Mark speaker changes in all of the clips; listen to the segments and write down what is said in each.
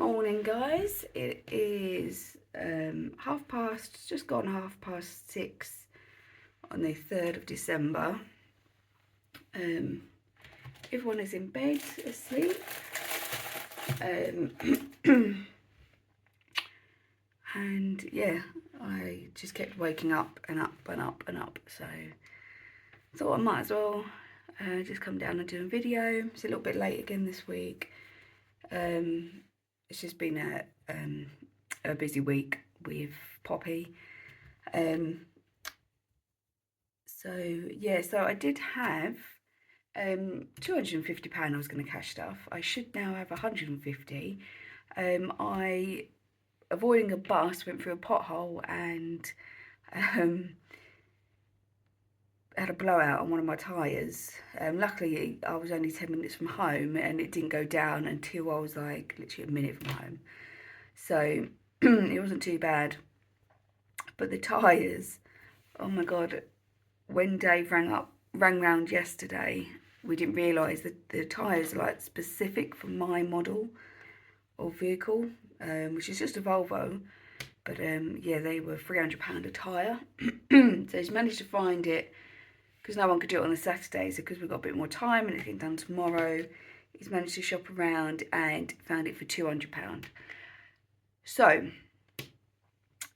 Speaker 1: Morning, guys. It is just gone 6:30 on the 3rd of December. Everyone is in bed asleep. And yeah, I just kept waking up and up and up and up. So I thought I might as well just come down and do a video. It's a little bit late again this week. It's just been a busy week with Poppy. So I did have £250 I was going to cash stuff. I should now have 150. I, avoiding a bus, went through a pothole and had a blowout on one of my tyres. Luckily I was only 10 minutes from home and it didn't go down until I was like literally a minute from home. So it wasn't too bad. But the tyres, oh my god, when Dave rang round yesterday, we didn't realise that the tyres are like specific for my model of vehicle, which is just a Volvo. But yeah, they were £300 a tyre. So he's managed to find it, because no one could do it on a Saturday, so because we've got a bit more time and it's getting done tomorrow, he's managed to shop around and found it for £200. So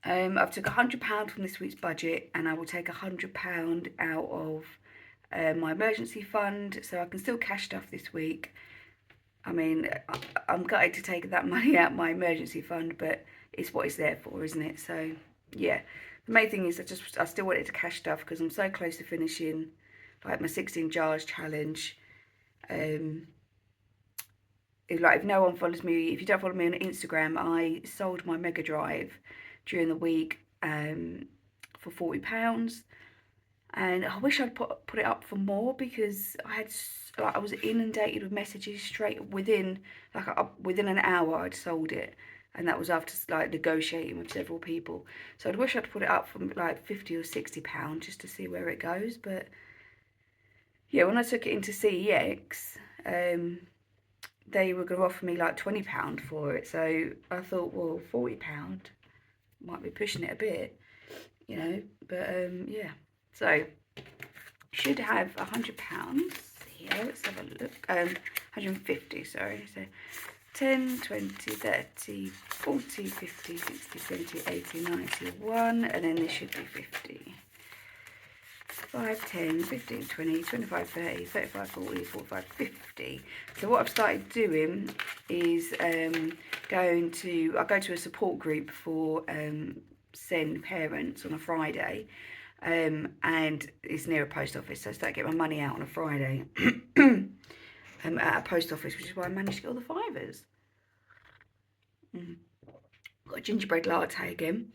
Speaker 1: I've took £100 from this week's budget, and I will take £100 out of my emergency fund, so I can still cash stuff this week. I mean, I'm gutted to take that money out of my emergency fund, but it's what it's there for, isn't it? So yeah, the main thing is I still wanted to cash stuff because I'm so close to finishing like my 16 jars challenge. If no one follows me, if you don't follow me on Instagram, I sold my Mega Drive during the week for £40, and I wish I'd put it up for more, because I was inundated with messages straight within an hour. I'd sold it, and that was after like negotiating with several people. So I'd wish I'd put it up for like £50 or £60 just to see where it goes. But yeah, when I took it into CEX, they were going to offer me like £20 for it. So I thought, well, £40 might be pushing it a bit, you know. But yeah, so should have £100 here. Let's have a look. 150, sorry. So 10, 20, 30, 40, 50, 60, 70, 80, 90, 1, and then this should be 50. 5, 10, 15, 20, 25, 30, 35, 40, 45, 50. So what I've started doing is I go to a support group for SEND parents on a Friday, and it's near a post office, so I start getting my money out on a Friday at a post office, which is why I managed to get all the fivers. Got a gingerbread latte again.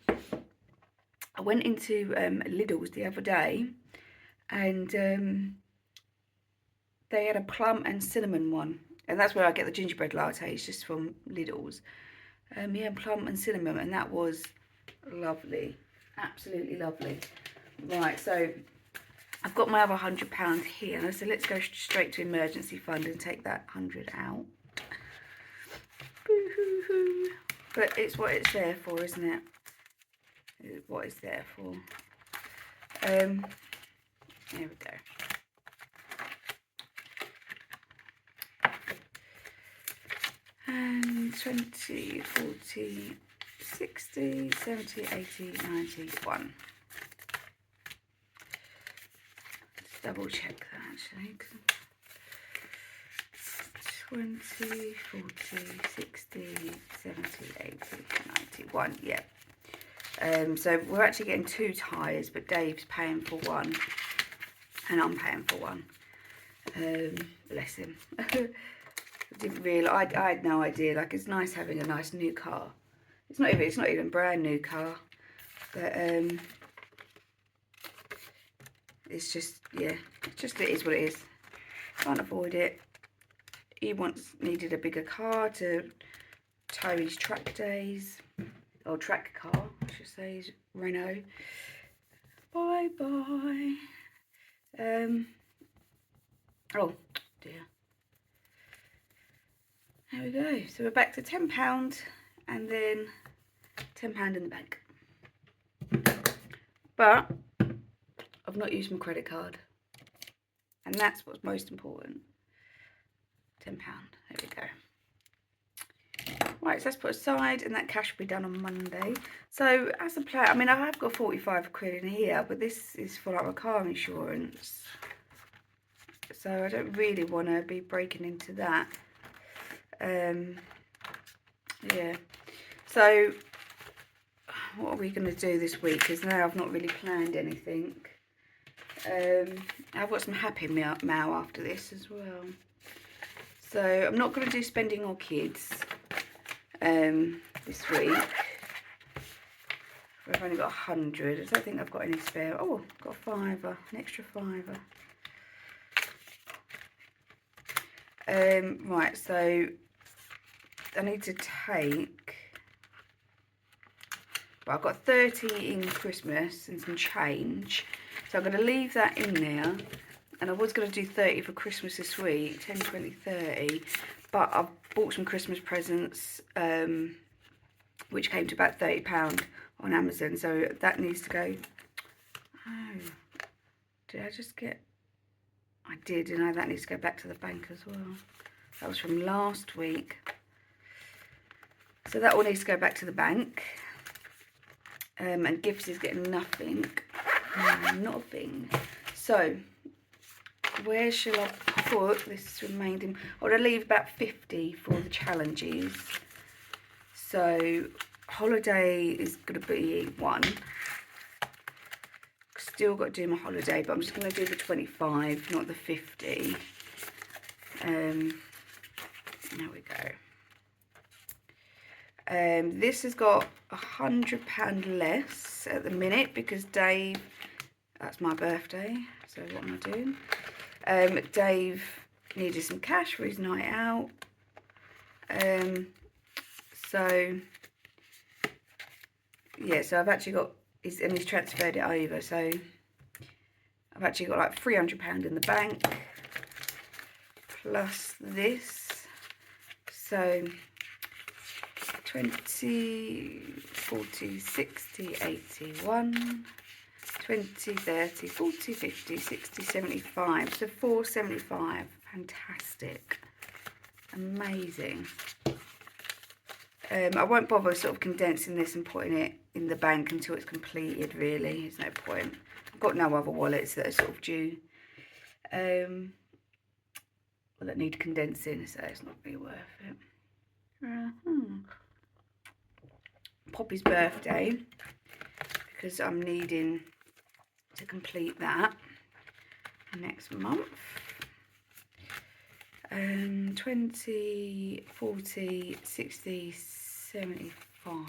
Speaker 1: I went into Lidl's the other day, and they had a plum and cinnamon one, and that's where I get the gingerbread latte. It's just from Lidl's. Yeah, plum and cinnamon, and that was lovely, absolutely lovely. Right, so I've got my other £100 here, so let's go straight to emergency fund and take that 100 out. Boo-hoo-hoo. But it's what it's there for, isn't it? It's what it's there for. There we go. And 20, 40, 60, 70, 80, 90, 1. Let's double check that actually. 20, 40, 60, 70, 80, 91, yeah. So we're actually getting 2 tyres, but Dave's paying for one, and I'm paying for one. Bless him. I didn't realise. I had no idea. Like, it's nice having a nice new car. It's not even brand new car, but it's just, yeah, it is what it is. Can't avoid it. He needed a bigger car to tow his track days, or track car, I should say, his Renault. Bye bye. Oh dear. There we go. So we're back to £10 and then £10 in the bank. But I've not used my credit card. And that's what's most important. £10. There we go. Right, so that's put aside, and that cash will be done on Monday. So as a plan, I mean, I have got 45 quid in here, but this is for like my car insurance. So I don't really want to be breaking into that. Yeah. So what are we going to do this week? Because now I've not really planned anything. I've got some happy mail after this as well. So I'm not going to do spending on kids this week. I've only got 100. I don't think I've got any spare. Oh, I've got a fiver, an extra fiver. Right, so I need to take. Well, I've got 30 in Christmas and some change. So I'm going to leave that in there. And I was going to do 30 for Christmas this week, 10, 20, 30. But I've bought some Christmas presents, which came to about £30 on Amazon. So that needs to go. Oh, did I just get? I did, and that needs to go back to the bank as well. That was from last week. So that all needs to go back to the bank. And gifts is getting nothing. Nothing. So where shall I put this remaining? I'll leave about 50 for the challenges. So holiday is going to be 1. Still got to do my holiday, but I'm just going to do the 25, not the 50. There we go. This has got £100 less at the minute because Dave, that's my birthday, so what am I doing? Dave needed some cash for his night out. So yeah, so I've actually got, and he's transferred it over, so I've actually got like £300 in the bank, plus this, so 20, 40, 60, 81, 20, 30, 40, 50, 60, 75, so 475, fantastic, amazing. I won't bother sort of condensing this and putting it in the bank until it's completed, really. There's no point. I've got no other wallets that are sort of due. Well, that need condensing, so it's not really worth it. Poppy's birthday, because I'm needing to complete that next month. 20, 40, 60, 75.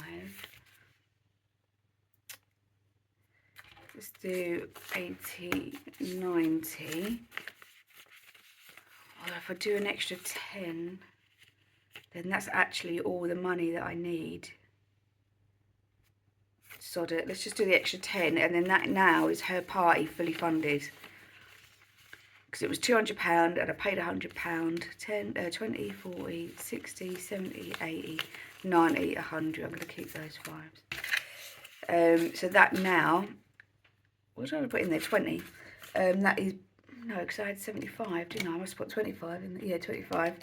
Speaker 1: Let's do 80, 90. Well, if I do an extra 10, then that's actually all the money that I need. Sod it. Let's just do the extra 10, and then that now is her party fully funded. Because it was £200 and I paid £100, 10, 20, 40, 60, 70, 80, 90, 100. I'm going to keep those 5s. So that now, what did I put in there? 20. That is, no, because I had 75, didn't I? I must put 25 in there. Yeah, 25.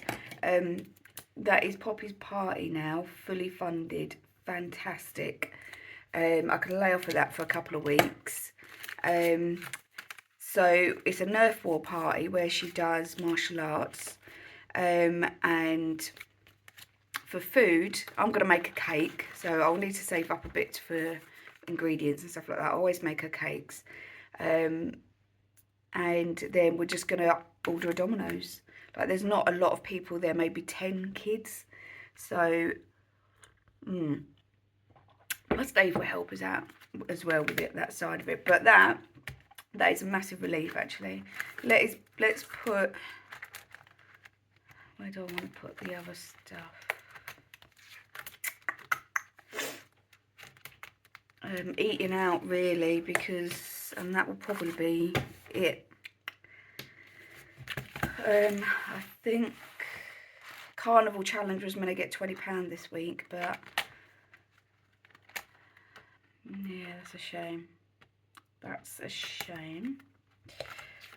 Speaker 1: That is Poppy's party now, fully funded. Fantastic. I can lay off of that for a couple of weeks. So it's a Nerf War party where she does martial arts. And for food, I'm going to make a cake. So I'll need to save up a bit for ingredients and stuff like that. I always make her cakes. And then we're just going to order a Domino's. Like, there's not a lot of people there, maybe 10 kids. So, plus Dave will help us out as well with it, that side of it. But that is a massive relief, actually. Let's put, where do I want to put the other stuff? Eating out, really, because, and that will probably be it. I think Carnival challenge was meant to get £20 this week, but yeah, that's a shame. That's a shame.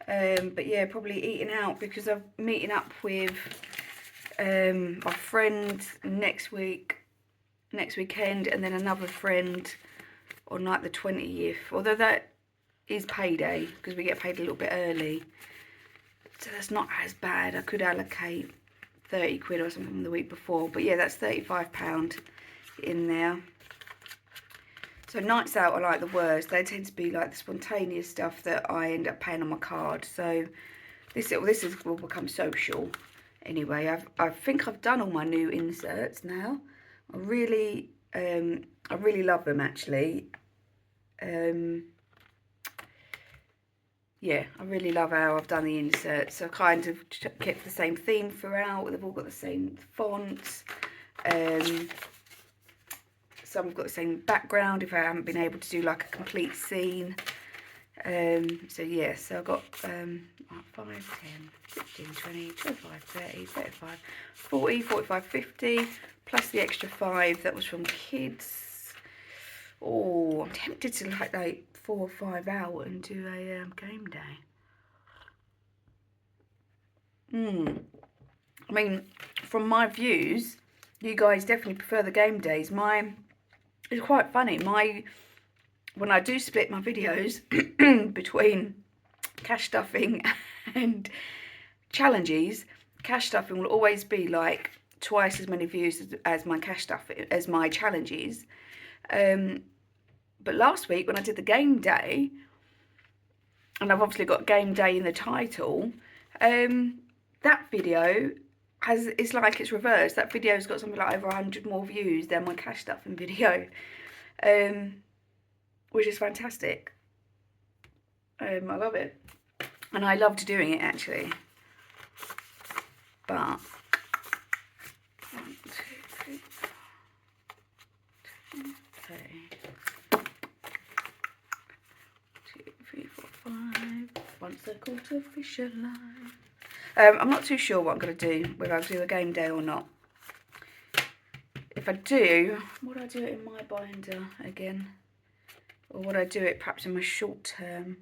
Speaker 1: But yeah, probably eating out because I'm meeting up with my friend next weekend, and then another friend on like the 20th. Although that is payday because we get paid a little bit early, so that's not as bad. I could allocate 30 quid or something the week before, but yeah, that's £35 in there. So nights out are like the worst. They tend to be like the spontaneous stuff that I end up paying on my card. So this will become social. Anyway, I think I've done all my new inserts now. I really love them actually. Yeah, I really love how I've done the inserts. I've kind of kept the same theme throughout. They've all got the same fonts. Some have got the same background if I haven't been able to do like a complete scene. So yeah, so I've got 5, 10, 15, 20, 25, 30, 35, 40, 45, 50, plus the extra 5 that was from kids. Oh, I'm tempted to like 4 or 5 out and do a game day. I mean, from my views, you guys definitely prefer the game days. It's quite funny. When I do split my videos between cash stuffing and challenges, cash stuffing will always be like twice as many views as my cash stuffing, as my challenges. But last week when I did the game day, and I've obviously got game day in the title, that video it's like it's reversed. That video's got something like over 100 more views than my cash stuffing video, which is fantastic. I love it, and I loved doing it actually. But 1, 2, 3, 4, 2, 3, 4, 5. Once I caught a fish alive. I'm not too sure what I'm going to do, whether I'll do a game day or not. If I do, would I do it in my binder again? Or would I do it perhaps in my short term?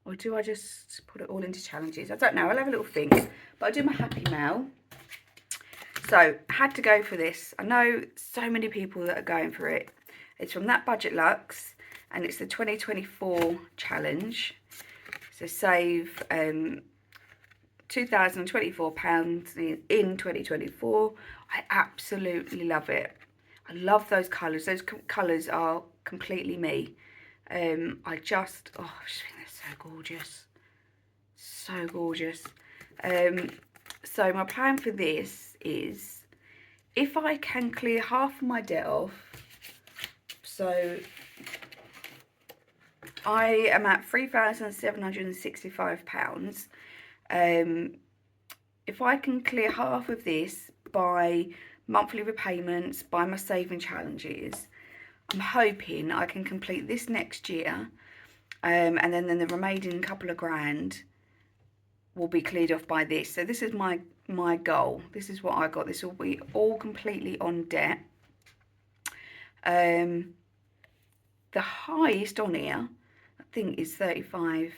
Speaker 1: Or do I just put it all into challenges? I don't know, I'll have a little think. But I'll do my happy mail. So, I had to go for this. I know so many people that are going for it. It's from That Budget Luxe, and it's the 2024 challenge. So save £2,024 in 2024. I absolutely love it. I love those colours. Those colours are completely me. I just think they're so gorgeous. So gorgeous. So my plan for this is, if I can clear half of my debt off, so I am at £3,765. If I can clear half of this by monthly repayments, by my saving challenges, I'm hoping I can complete this next year, and then the remaining couple of grand will be cleared off by this. So this is my goal. This is what I got. This will be all completely on debt. The highest on here, I think, is £35.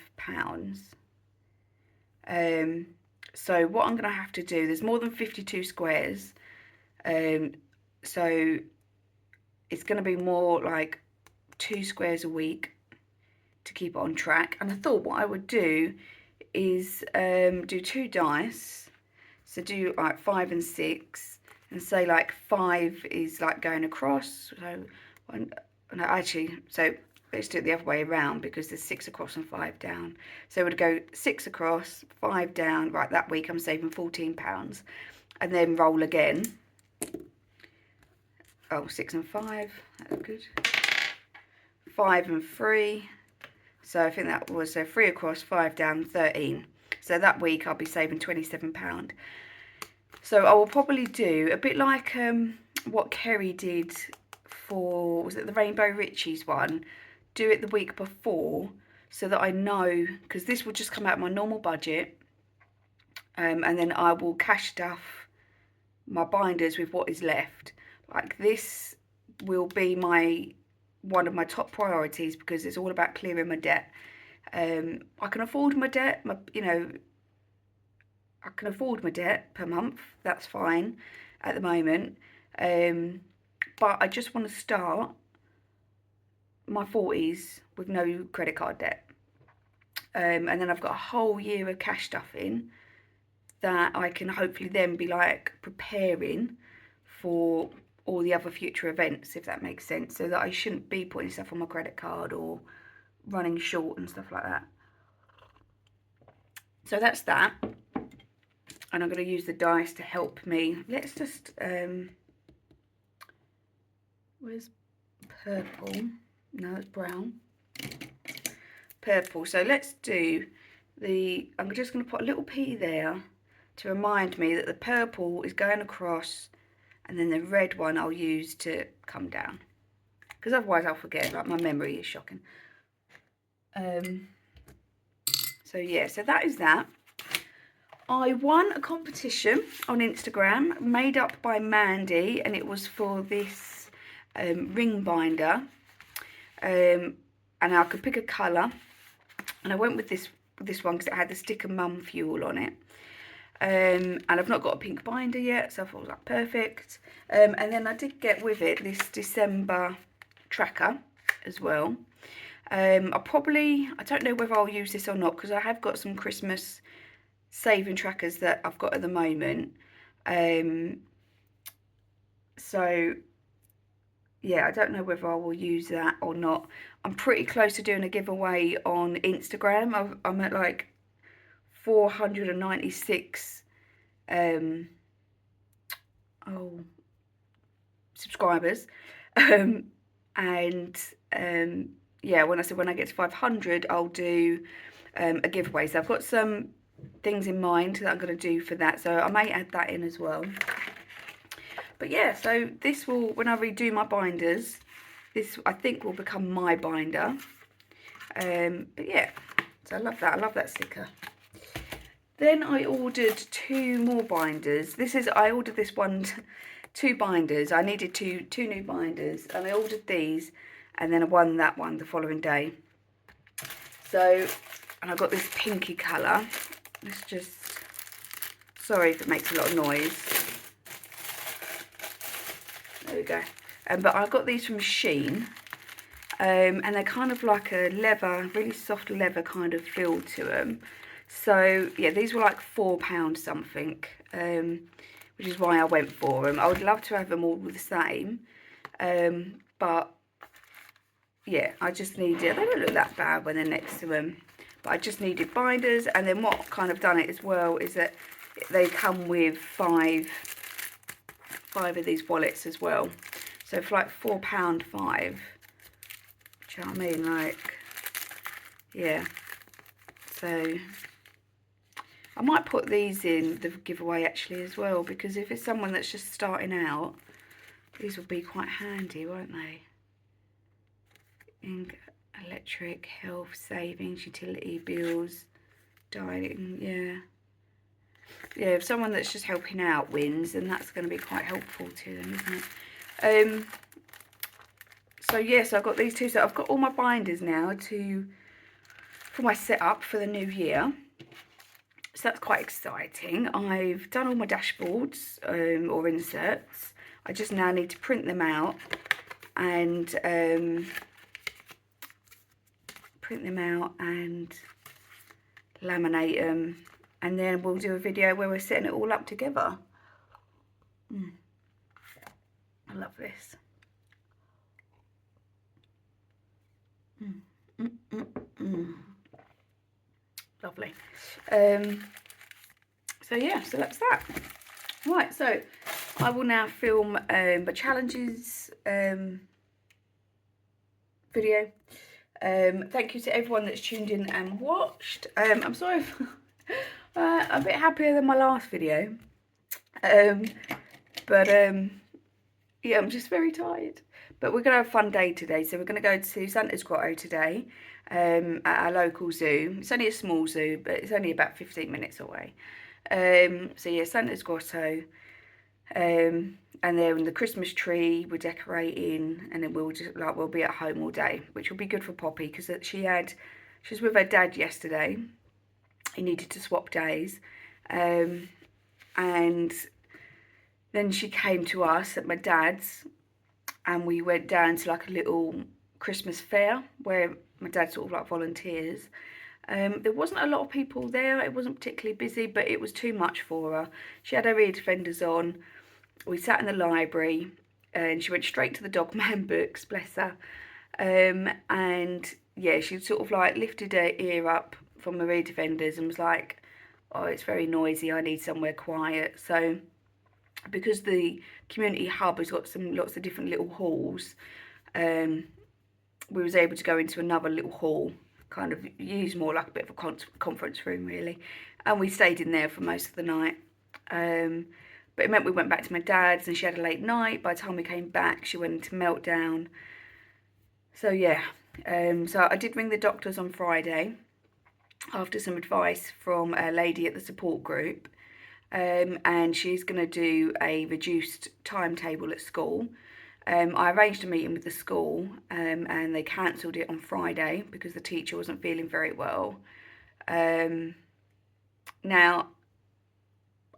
Speaker 1: So what I'm going to have to do, there's more than 52 squares, so it's going to be more like 2 squares a week to keep it on track. And I thought what I would do is do 2 dice, so do like 5 and 6, and say like 5 is like going across. So no, actually, so let's do it the other way around, because there's 6 across and 5 down. So we'd go 6 across, 5 down. Right, that week I'm saving £14, and then roll again. Oh, 6 and 5, that's good. 5 and 3. So I think that was 3 across, 5 down, 13. So that week I'll be saving £27. So I will probably do a bit like what Kerry did for, was it the Rainbow Richies one? Do it the week before, so that I know, because this will just come out of my normal budget. and then I will cash stuff my binders with what is left. Like, this will be one of my top priorities, because it's all about clearing my debt. I can afford my debt, I can afford my debt per month, that's fine at the moment. But I just want to start my 40s with no credit card debt. And then I've got a whole year of cash stuff in that I can hopefully then be like preparing for all the other future events, if that makes sense, so that I shouldn't be putting stuff on my credit card or running short and stuff like that. So that's that. And I'm going to use the dice to help me. Let's just, where's purple? No, it's brown. Purple. So let's do I'm just going to put a little P there to remind me that the purple is going across, and then the red one I'll use to come down, because otherwise I'll forget. Like, my memory is shocking. So yeah, so that is that. I won a competition on Instagram made up by Mandy, and it was for this ring binder, and I could pick a colour, and I went with this one because it had the sticker Mum Fuel on it. And I've not got a pink binder yet, so I thought it was like perfect. And then I did get with it this December tracker as well. I don't know whether I'll use this or not, because I have got some Christmas saving trackers that I've got at the moment. So yeah, I don't know whether I will use that or not. I'm pretty close to doing a giveaway on Instagram. I'm at like 496 subscribers. Yeah, when I get to 500, I'll do a giveaway. So I've got some things in mind that I'm going to do for that, so I may add that in as well. But yeah, so this will, when I redo my binders, this I think will become my binder. But yeah, so I love that sticker. Then I ordered 2 more binders. I ordered this one, 2 binders. I needed two new binders, and I ordered these, and then I won that one the following day. So, and I got this pinky colour. Let's just, sorry if it makes a lot of noise. There we go. But I got these from Shein, and they're kind of like a leather, really soft leather kind of feel to them. So yeah, these were like £4 something, which is why I went for them. I would love to have them all the same, but yeah, I just needed, they don't look that bad when they're next to them, but I just needed binders. And then what kind of done it as well is that they come with 5 of these wallets as well. So for like £4, 5, do you know what I mean? Like, yeah. So I might put these in the giveaway actually as well, because if it's someone that's just starting out, these will be quite handy, won't they? Ink, electric, health, savings, utility bills, dieting, yeah. Yeah, if someone that's just helping out wins, then that's going to be quite helpful to them, isn't it? So yeah, so I've got these 2. So I've got all my binders now for my setup for the new year. So that's quite exciting. I've done all my dashboards or inserts. I just now need to print them out and laminate them, and then we'll do a video where we're setting it all up together. I love this. Lovely. So yeah, so that's that. Right, so I will now film the challenges video. Thank you to everyone that's tuned in and watched. I'm sorry if a bit happier than my last video, but yeah, I'm just very tired. But we're going to have a fun day today. So we're going to go to Santa's Grotto today at our local zoo. It's only a small zoo, but it's only about 15 minutes away. So yeah, Santa's grotto. And then the Christmas tree we're decorating, and then we'll be at home all day, which will be good for Poppy because she was with her dad yesterday. He needed to swap days, and then she came to us at my dad's, and we went down to like a little Christmas fair where my dad sort of like volunteers. There wasn't a lot of people there. It wasn't particularly busy, but it was too much for her. She had her ear defenders on. We sat in the library, and she went straight to the Dog Man books, bless her. And yeah, she sort of like lifted her ear up from the ear defenders and was like, oh, it's very noisy, I need somewhere quiet. So because the community hub has got lots of different little halls, we was able to go into another little hall, kind of used more like a bit of a conference room really, and we stayed in there for most of the night. But it meant we went back to my dad's, and she had a late night. By the time we came back, she went into meltdown. So yeah, so I did ring the doctors on Friday after some advice from a lady at the support group, and she's going to do a reduced timetable at school. I arranged a meeting with the school, and they cancelled it on Friday because the teacher wasn't feeling very well. Now,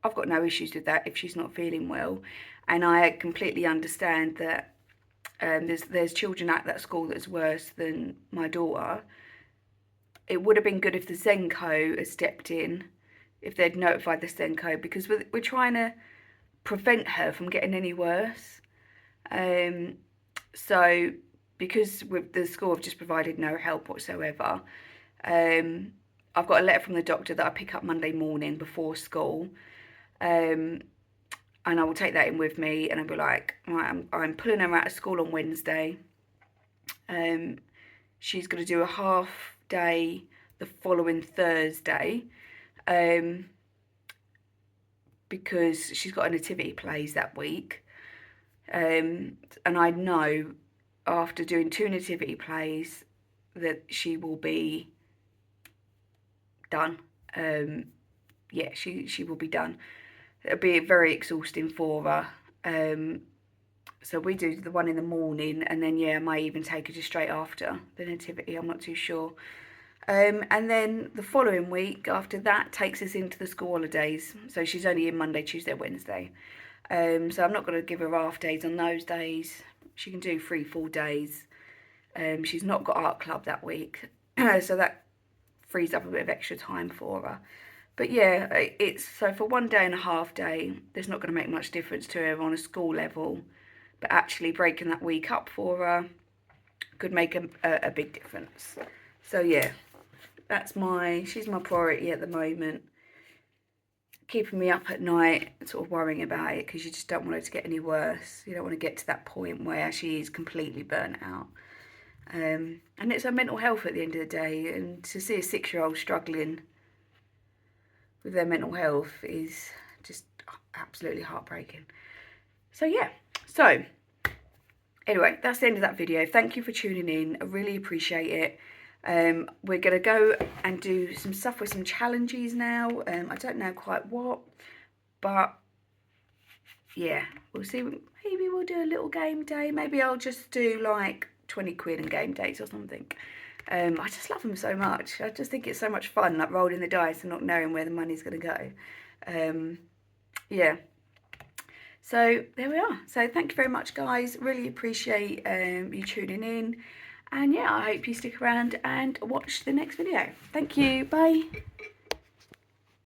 Speaker 1: I've got no issues with that if she's not feeling well, and I completely understand that there's children at that school that's worse than my daughter. It would have been good if the Zenko had stepped in, if they'd notified the Zenko, because we're trying to prevent her from getting any worse. So because the school have just provided no help whatsoever, I've got a letter from the doctor that I pick up Monday morning before school, and I will take that in with me, and I'll be like, right, I'm pulling her out of school on Wednesday. She's going to do a half day the following Thursday, because she's got a nativity plays that week. And I know after doing 2 nativity plays that she will be done. Yeah, she will be done. It'll be very exhausting for her. So we do the one in the morning, and then yeah, I might even take her just straight after the nativity. I'm not too sure. And then the following week after that takes us into the school holidays. So she's only in Monday, Tuesday, Wednesday. So I'm not going to give her half days on those days. She can do 3 full days. She's not got art club that week, so that frees up a bit of extra time for her. But yeah, it's so for 1 day and a half day, there's not going to make much difference to her on a school level, but actually breaking that week up for her could make a big difference. So yeah, she's my priority at the moment. Keeping me up at night, sort of worrying about it, because you just don't want her to get any worse. You don't want to get to that point where she is completely burnt out. And it's her mental health at the end of the day, and to see a 6-year-old struggling with their mental health is just absolutely heartbreaking. So yeah, so anyway, that's the end of that video. Thank you for tuning in. I really appreciate it. We're going to go and do some stuff with some challenges now. I don't know quite what, but yeah, we'll see. Maybe we'll do a little game day. Maybe I'll just do like 20 quid and game days or something. I just love them so much. I just think it's so much fun, like rolling the dice and not knowing where the money's going to go. Yeah. So there we are. So thank you very much, guys. Really appreciate you tuning in. And yeah, I hope you stick around and watch the next video. Thank you. Bye.